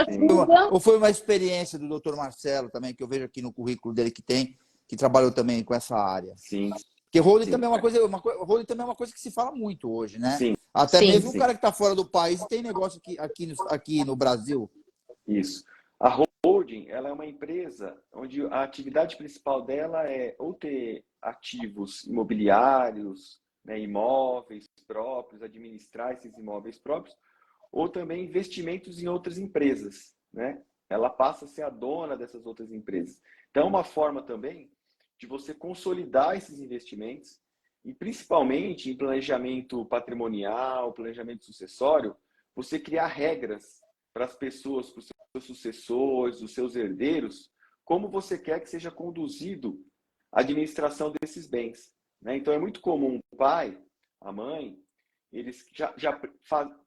ou foi uma experiência do Dr. Marcelo também, que eu vejo aqui no currículo dele que trabalhou também com essa área?
Sim.
Porque holding também é holding também é uma coisa que se fala muito hoje, né?
Sim.
Até mesmo o cara que está fora do país e tem negócio aqui no Brasil.
Isso. A holding, ela é uma empresa onde a atividade principal dela é ou ter ativos imobiliários, né, imóveis próprios, administrar esses imóveis próprios, ou também investimentos em outras empresas, né? Ela passa a ser a dona dessas outras empresas. Então, é uma forma também de você consolidar esses investimentos e, principalmente, em planejamento patrimonial, planejamento sucessório, você criar regras para as pessoas, para os seus sucessores, os seus herdeiros, como você quer que seja conduzido a administração desses bens, né? Então, é muito comum o pai, a mãe, eles já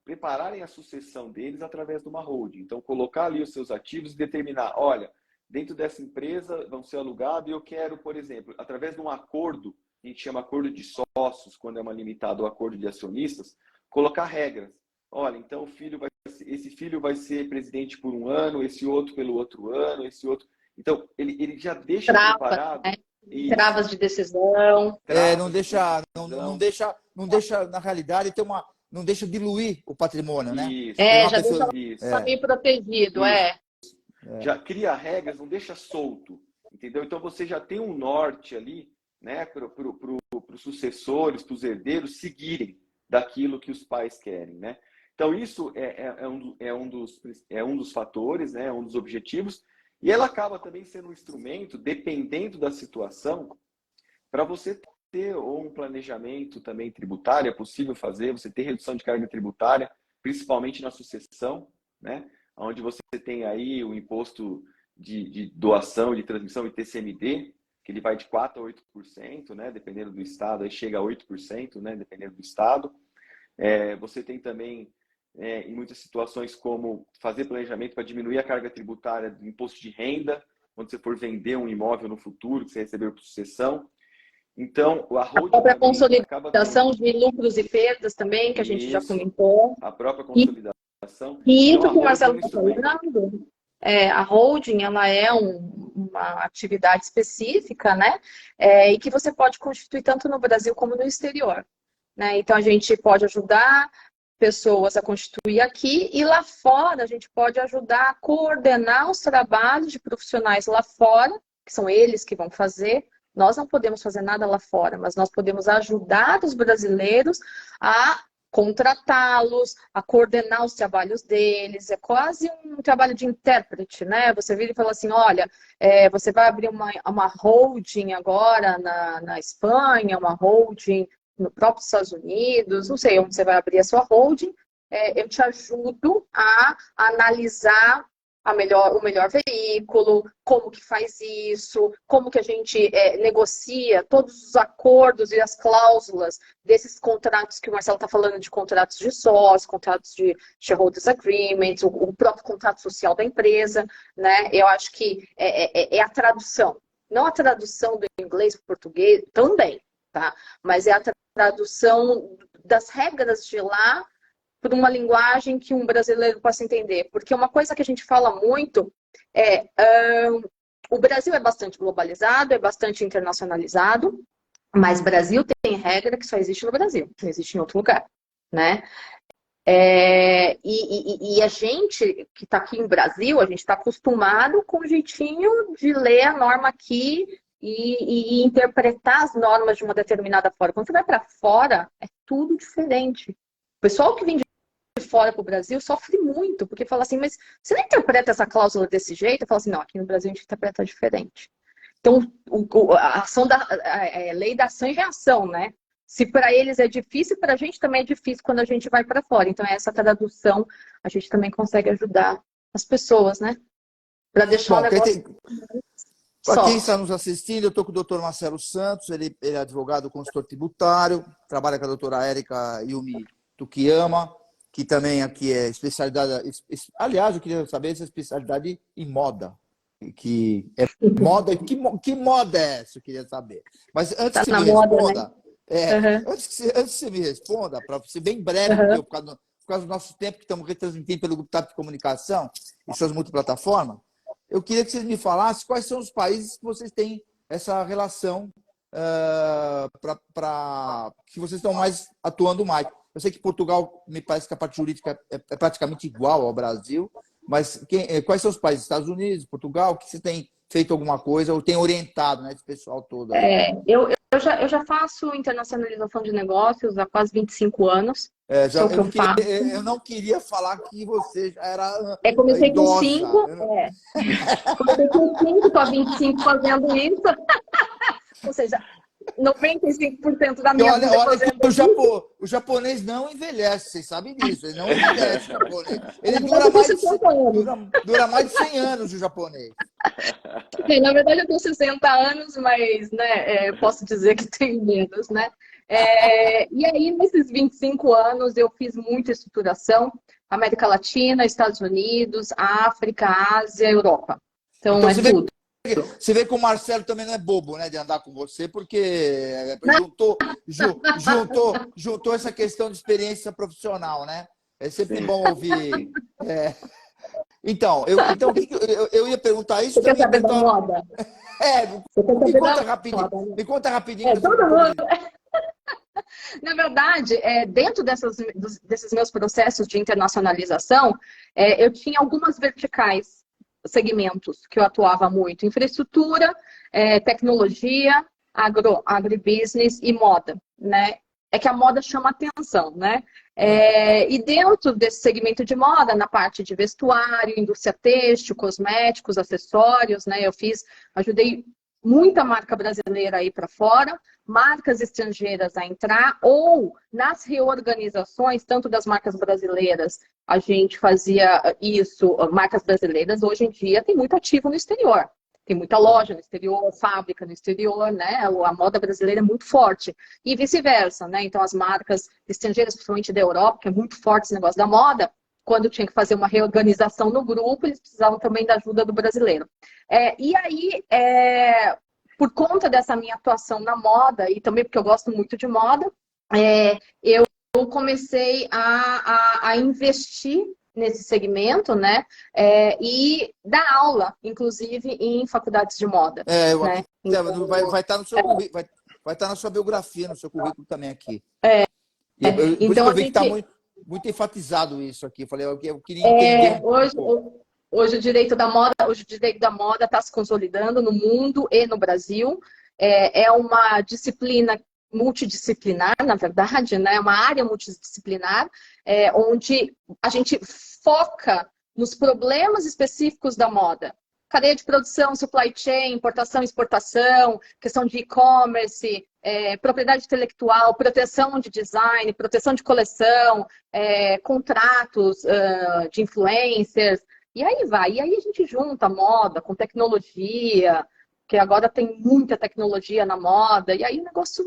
prepararem a sucessão deles através de uma holding. Então, colocar ali os seus ativos e determinar, olha, dentro dessa empresa vão ser alugados e eu quero, por exemplo, através de um acordo, a gente chama acordo de sócios, quando é uma limitada, ou acordo de acionistas, colocar regras. Olha, então esse filho vai ser presidente por um ano, esse outro pelo outro ano, esse outro... Então, ele já deixa preparado...
Né? Travas de decisão.
Não deixa, na realidade, não deixa diluir o patrimônio, né?
Isso.
Já deixa bem protegido,
Já cria regras, não deixa solto, entendeu? Então você já tem um norte ali, né, para os sucessores, para os herdeiros seguirem, daquilo que os pais querem, né? Então, isso é um dos fatores, né? Um dos objetivos, e ela acaba também sendo um instrumento, dependendo da situação, para você ter ou um planejamento também tributário, é possível fazer, você ter redução de carga tributária, principalmente na sucessão, né? Onde você tem aí o imposto de doação, de transmissão, ITCMD, que ele vai de 4% a 8%, né? Dependendo do estado, aí chega a 8%, né? Dependendo do estado. Você tem também, em muitas situações, como fazer planejamento para diminuir a carga tributária do imposto de renda, quando você for vender um imóvel no futuro, que você recebeu por sucessão. Então, a holding
própria
também
consolidação de lucros e perdas também, que a gente já comentou.
A própria consolidação.
E isso
Então,
que o Marcelo
um
está
instrumento...
falando, a holding, ela é uma atividade específica, né? E que você pode constituir tanto no Brasil como no exterior, né? Então, a gente pode ajudar pessoas a constituir aqui, e lá fora a gente pode ajudar a coordenar os trabalhos de profissionais lá fora, que são eles que vão fazer. Nós não podemos fazer nada lá fora, mas nós podemos ajudar os brasileiros a contratá-los, a coordenar os trabalhos deles. É quase um trabalho de intérprete, né? Você vira e fala assim, olha, você vai abrir uma holding agora na Espanha, uma holding no próprio Estados Unidos, não sei onde você vai abrir a sua holding, eu te ajudo a analisar o melhor veículo, como que faz isso, como que a gente negocia todos os acordos e as cláusulas desses contratos que o Marcelo está falando, de contratos de sócio, contratos de shareholders agreements, o próprio contrato social da empresa, né? Eu acho que é a tradução, não a tradução do inglês para o português, também, tá? Mas é a tradução das regras de lá por uma linguagem que um brasileiro possa entender. Porque uma coisa que a gente fala muito o Brasil é bastante globalizado, é bastante internacionalizado, mas Brasil tem regra que só existe no Brasil, não existe em outro lugar, né? E a gente que está aqui em Brasil, a gente está acostumado com o jeitinho de ler a norma aqui e interpretar as normas de uma determinada forma. Quando você vai para fora, é tudo diferente. O pessoal que vem de fora para o Brasil sofre muito, porque fala assim, mas você não interpreta essa cláusula desse jeito? Eu falo assim, não, aqui no Brasil a gente interpreta diferente. Então, a lei da ação e reação, né? Se para eles é difícil, para a gente também é difícil quando a gente vai para fora. Então, essa tradução, a gente também consegue ajudar as pessoas, né? Para deixar o negócio...
Para quem está nos assistindo, eu estou com o Dr. Marcelo Santos, ele é advogado consultor tributário, trabalha com a doutora Érica Yumi Tukiyama, que também aqui é especialidade... Aliás, eu queria saber essa especialidade em moda. Que é moda... Que moda é essa? Eu queria saber. Mas antes que você me responda... Né? Antes que você me responda, para ser bem breve, porque por causa do nosso tempo que estamos retransmitindo pelo Grupo TAP de Comunicação e suas multiplataformas, eu queria que vocês me falassem quais são os países que vocês têm essa relação que vocês estão mais atuando mais. Eu sei que Portugal, me parece que a parte jurídica é praticamente igual ao Brasil, mas quais são os países? Estados Unidos, Portugal, que você tem feito alguma coisa ou tem orientado, né, esse pessoal todo?
Eu já faço internacionalização de negócios há quase 25 anos.
Eu não queria falar que você já era
comecei
idosa.
Com 5. Comecei com 5, estou há 25 fazendo isso. Ou seja, 95% da minha vida fazendo isso.
O japonês não envelhece, vocês sabem disso. Ele não envelhece, o japonês. Ele dura mais de 100 anos, o japonês.
Na verdade, eu tenho 60 anos, mas né, posso dizer que tenho menos, né? E aí, nesses 25 anos, eu fiz muita estruturação. América Latina, Estados Unidos, África, Ásia, Europa. Então tudo.
Você vê que o Marcelo também não é bobo, né, de andar com você, porque juntou essa questão de experiência profissional, né? É sempre bom ouvir. Então, eu ia perguntar isso.
Você quer saber da moda?
Me conta rapidinho.
Todo mundo. Na verdade, dentro desses meus processos de internacionalização, eu tinha algumas verticais, segmentos que eu atuava muito: infraestrutura, tecnologia, agribusiness e moda, né? é que a moda chama atenção, né? E dentro desse segmento de moda, na parte de vestuário, indústria têxtil, cosméticos, acessórios, né? Ajudei muita marca brasileira a ir para fora, marcas estrangeiras a entrar, ou nas reorganizações, tanto das marcas brasileiras, a gente fazia isso, marcas brasileiras hoje em dia tem muito ativo no exterior. Tem muita loja no exterior, fábrica no exterior, né? A moda brasileira é muito forte. E vice-versa, né? Então, as marcas estrangeiras, principalmente da Europa, que é muito forte esse negócio da moda, quando tinha que fazer uma reorganização no grupo, eles precisavam também da ajuda do brasileiro. E aí, por conta dessa minha atuação na moda, e também porque eu gosto muito de moda, eu comecei a investir nesse segmento, né? E dar aula, inclusive, em faculdades de moda. Né?
Então, vai estar no seu currículo, vai estar na sua biografia, no seu currículo também aqui. Por isso que eu vi que está muito enfatizado isso aqui. Eu falei, eu queria entender
hoje o direito da moda está se consolidando no mundo e no Brasil. É uma disciplina multidisciplinar, na verdade, né? Uma área multidisciplinar, onde a gente foca nos problemas específicos da moda. Cadeia de produção, supply chain, importação, exportação, questão de e-commerce, propriedade intelectual, proteção de design, proteção de coleção, contratos de influencers, e aí vai. E aí a gente junta a moda com tecnologia, que agora tem muita tecnologia na moda, e aí o negócio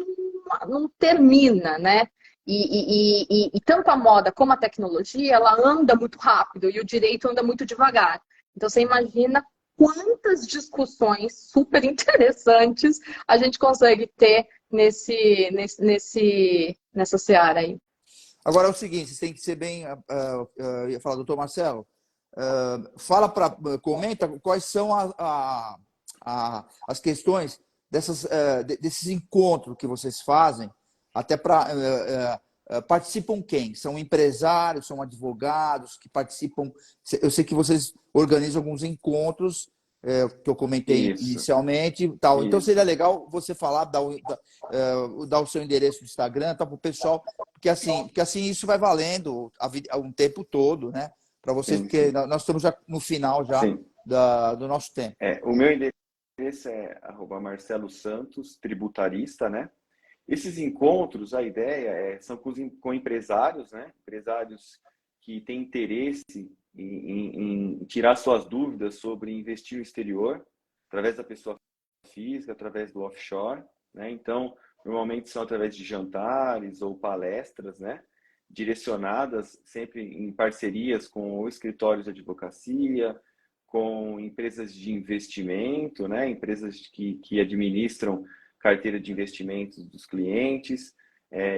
não termina, né? E tanto a moda como a tecnologia, ela anda muito rápido, e o direito anda muito devagar. Então, você imagina quantas discussões super interessantes a gente consegue ter nessa seara aí.
Agora é o seguinte, você tem que ser bem... eu ia falar, doutor Marcelo, comenta quais são as questões desses encontros que vocês fazem, até para... participam quem? São empresários, são advogados que participam? Eu sei que vocês organizam alguns encontros, que eu comentei inicialmente. Tal. Então seria legal você falar, dar o seu endereço do Instagram para o pessoal, porque assim isso vai valendo um tempo todo, né? Para vocês, porque nós estamos já no final do nosso tempo.
O meu endereço é @Marcelo Santos, tributarista, né? Esses encontros, a ideia são com empresários, né? Empresários que têm interesse em tirar suas dúvidas sobre investir no exterior, através da pessoa física, através do offshore, né? Então, normalmente são através de jantares ou palestras, né? Direcionadas sempre em parcerias com escritórios de advocacia, com empresas de investimento, né? Empresas que administram carteira de investimentos dos clientes,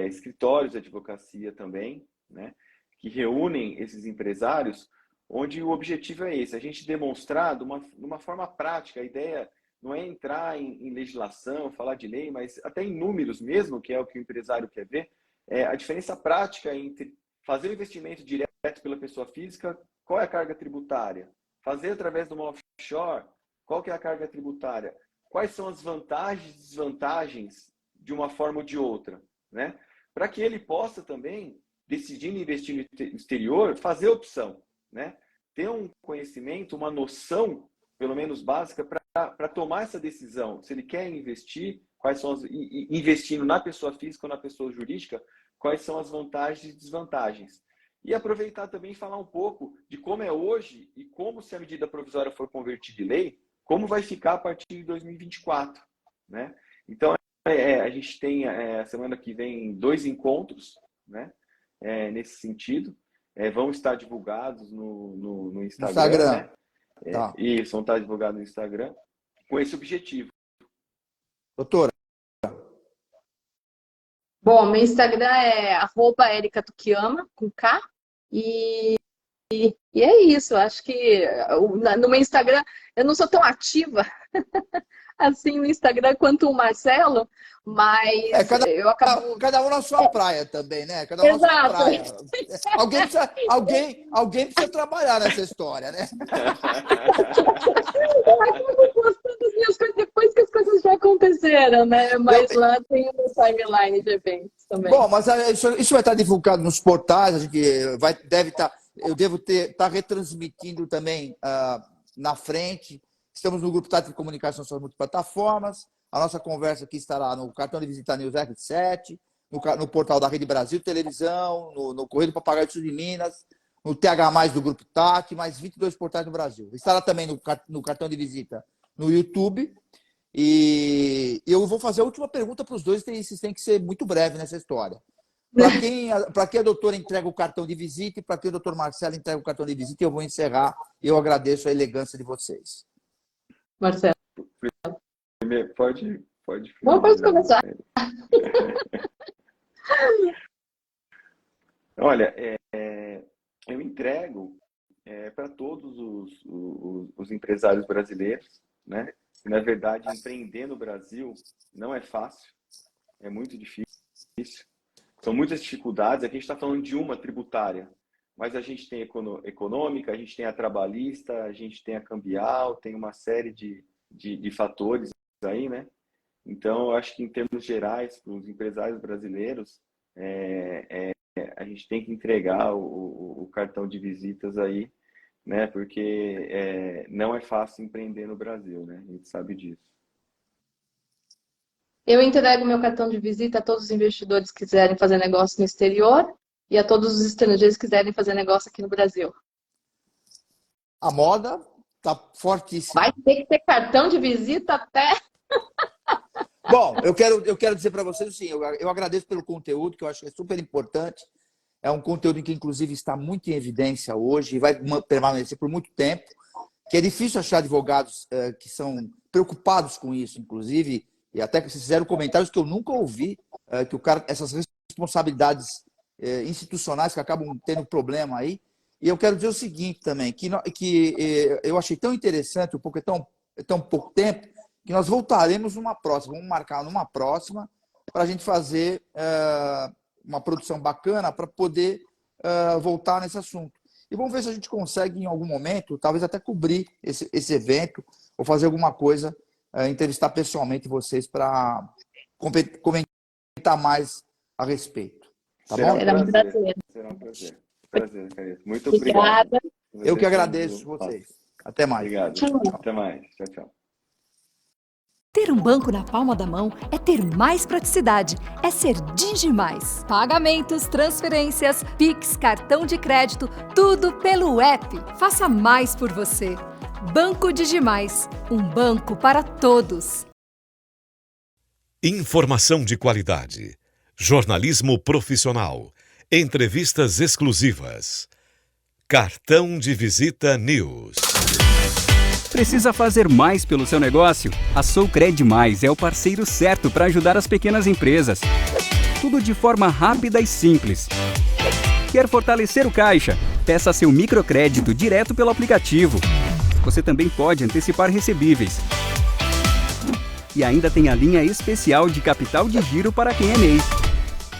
escritórios de advocacia também, né? Que reúnem esses empresários, onde o objetivo é esse, a gente demonstrar de uma forma prática. A ideia não é entrar em legislação, falar de lei, mas até em números mesmo, que é o que o empresário quer ver, a diferença prática entre fazer o investimento direto pela pessoa física, qual é a carga tributária? Fazer através de uma offshore, qual que é a carga tributária? Quais são as vantagens e desvantagens de uma forma ou de outra, né? Para que ele possa também, decidindo investir no exterior, fazer opção, né? Ter um conhecimento, uma noção, pelo menos básica, para tomar essa decisão. Se ele quer investir, investindo na pessoa física ou na pessoa jurídica, quais são as vantagens e desvantagens. E aproveitar também e falar um pouco de como é hoje e como, se a medida provisória for convertida em lei, como vai ficar a partir de 2024, né? Então, a gente tem, a semana que vem, 2 encontros, né? Nesse sentido. Vão estar divulgados no Instagram. Né?
Tá.
Isso, vão estar divulgados no Instagram, com esse objetivo.
Doutora?
Bom, meu Instagram é @ericatuquiama, com K, e é isso. Acho que no meu Instagram eu não sou tão ativa assim no Instagram quanto o Marcelo, mas eu acabo...
Cada um na sua praia também, né? Cada um
Exato.
na sua praia. Alguém precisa trabalhar nessa história, né?
Eu acabo postando depois que as coisas já aconteceram, né? Mas lá tem uma timeline de eventos também.
Bom, mas isso vai estar divulgado nos portais, a gente eu devo estar retransmitindo também na frente. Estamos no grupo Tátil de Comunicação sobre multiplataformas. A nossa conversa aqui estará no cartão de visita News R7, no portal da Rede Brasil Televisão, no Correio do Papagaio do Sul de Minas, no TH+, do Grupo TAT, mais 22 portais no Brasil. Estará também no cartão de visita no YouTube. E eu vou fazer a última pergunta para os dois, vocês têm que ser muito breve nessa história. Para quem a doutora entrega o cartão de visita e para quem o doutor Marcelo entrega o cartão de visita, eu vou encerrar. Eu agradeço a elegância de vocês.
Marcelo.
Pode
Pode começar.
Olha, eu entrego para todos os empresários brasileiros, né? Na verdade, empreender no Brasil não é fácil, é muito difícil. São muitas dificuldades. Aqui a gente está falando de uma tributária, mas a gente tem econômica, a gente tem a trabalhista, a gente tem a cambial, tem uma série de fatores aí, né? Então, eu acho que em termos gerais, para os empresários brasileiros, a gente tem que entregar o cartão de visitas aí, né? Porque não é fácil empreender no Brasil, né? A gente sabe disso.
Eu entrego meu cartão de visita a todos os investidores que quiserem fazer negócio no exterior e a todos os estrangeiros que quiserem fazer negócio aqui no Brasil.
A moda está fortíssima.
Vai ter que ter cartão de visita até...
Bom, eu quero dizer para vocês assim, eu agradeço pelo conteúdo, que eu acho que é super importante. É um conteúdo que, inclusive, está muito em evidência hoje e vai permanecer por muito tempo, que é difícil achar advogados que são preocupados com isso, inclusive, e até que vocês fizeram comentários que eu nunca ouvi, que essas responsabilidades institucionais que acabam tendo problema aí. E eu quero dizer o seguinte também, que eu achei tão interessante, porque é tão pouco tempo, que nós voltaremos numa próxima, vamos marcar numa próxima, para a gente fazer uma produção bacana para poder voltar nesse assunto. E vamos ver se a gente consegue, em algum momento, talvez até cobrir esse evento, ou fazer alguma coisa, entrevistar pessoalmente vocês para comentar mais a respeito. Tá bom?
Será um prazer.
Será um prazer. Prazer, Carissa. Muito obrigado.
Obrigada.
Eu que agradeço vocês. Até mais.
Obrigado.
Tchau.
Até mais. Tchau, tchau.
Ter um banco na palma da mão é ter mais praticidade, é ser DigiMais. Pagamentos, transferências, Pix, cartão de crédito, tudo pelo app. Faça mais por você. Banco DigiMais, um banco para todos.
Informação de qualidade. Jornalismo profissional. Entrevistas exclusivas. Cartão de Visita News.
Precisa fazer mais pelo seu negócio? A Soucred Mais é o parceiro certo para ajudar as pequenas empresas. Tudo de forma rápida e simples. Quer fortalecer o caixa? Peça seu microcrédito direto pelo aplicativo. Você também pode antecipar recebíveis. E ainda tem a linha especial de capital de giro para quem é MEI.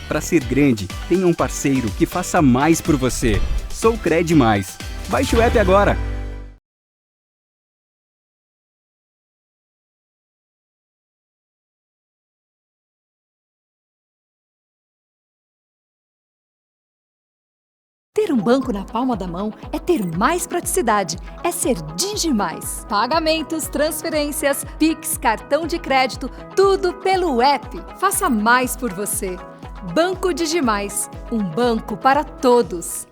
Para ser grande, tenha um parceiro que faça mais por você. Soucred Mais. Baixe o app agora.
Ter um banco na palma da mão é ter mais praticidade, é ser DigiMais. Pagamentos, transferências, Pix, cartão de crédito, tudo pelo app. Faça mais por você. Banco DigiMais, um banco para todos.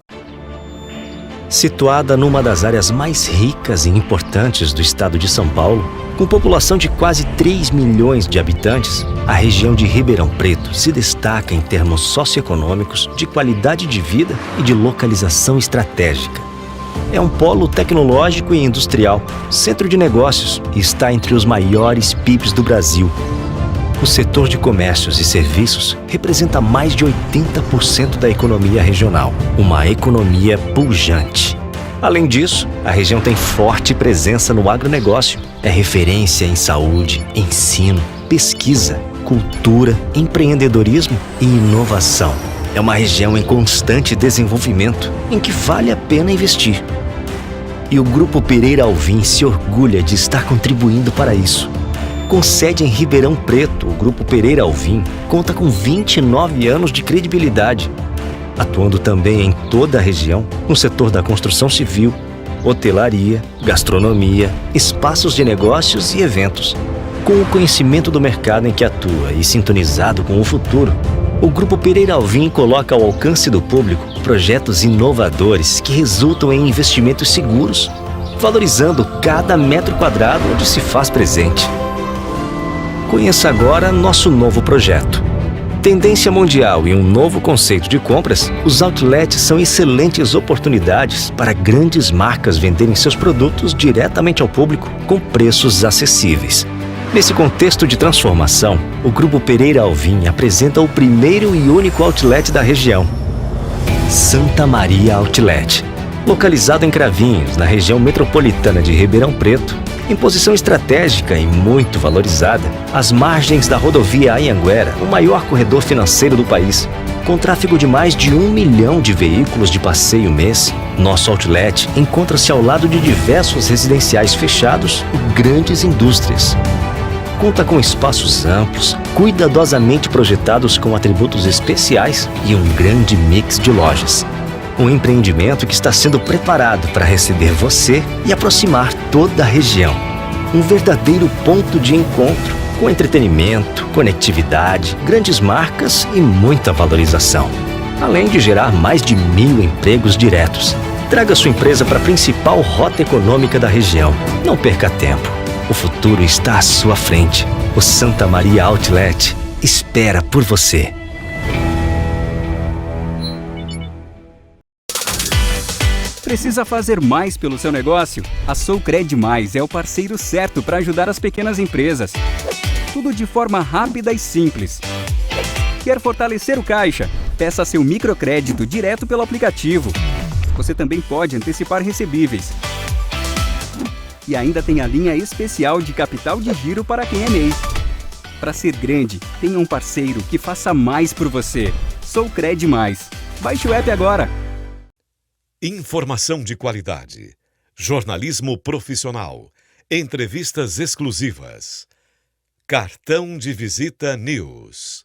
Situada numa das áreas mais ricas e importantes do estado de São Paulo, com população de quase 3 milhões de habitantes, a região de Ribeirão Preto se destaca em termos socioeconômicos, de qualidade de vida e de localização estratégica. É um polo tecnológico e industrial, centro de negócios e está entre os maiores PIBs do Brasil. O setor de comércios e serviços representa mais de 80% da economia regional, uma economia pujante. Além disso, a região tem forte presença no agronegócio. É referência em saúde, ensino, pesquisa, cultura, empreendedorismo e inovação. É uma região em constante desenvolvimento, em que vale a pena investir. E o Grupo Pereira Alvim se orgulha de estar contribuindo para isso. Com sede em Ribeirão Preto, o Grupo Pereira Alvim conta com 29 anos de credibilidade, atuando também em toda a região no setor da construção civil, hotelaria, gastronomia, espaços de negócios e eventos. Com o conhecimento do mercado em que atua e sintonizado com o futuro, o Grupo Pereira Alvim coloca ao alcance do público projetos inovadores que resultam em investimentos seguros, valorizando cada metro quadrado onde se faz presente. Conheça agora nosso novo projeto. Tendência mundial e um novo conceito de compras, os outlets são excelentes oportunidades para grandes marcas venderem seus produtos diretamente ao público com preços acessíveis. Nesse contexto de transformação, o Grupo Pereira Alvim apresenta o primeiro e único outlet da região, Santa Maria Outlet. Localizado em Cravinhos, na região metropolitana de Ribeirão Preto, em posição estratégica e muito valorizada, às margens da rodovia Anhanguera, o maior corredor financeiro do país, com tráfego de mais de 1 milhão de veículos de passeio mês, nosso outlet encontra-se ao lado de diversos residenciais fechados e grandes indústrias. Conta com espaços amplos, cuidadosamente projetados com atributos especiais e um grande mix de lojas. Um empreendimento que está sendo preparado para receber você e aproximar toda a região. Um verdadeiro ponto de encontro, com entretenimento, conectividade, grandes marcas e muita valorização. Além de gerar mais de 1.000 empregos diretos. Traga sua empresa para a principal rota econômica da região. Não perca tempo. O futuro está à sua frente. O Santa Maria Outlet espera por você.
Precisa fazer mais pelo seu negócio? A Soucred Mais é o parceiro certo para ajudar as pequenas empresas. Tudo de forma rápida e simples. Quer fortalecer o caixa? Peça seu microcrédito direto pelo aplicativo. Você também pode antecipar recebíveis. E ainda tem a linha especial de capital de giro para quem é MEI. Para ser grande, tenha um parceiro que faça mais por você. Soucred Mais. Baixe o app agora.
Informação de qualidade, jornalismo profissional, entrevistas exclusivas. Cartão de Visita News.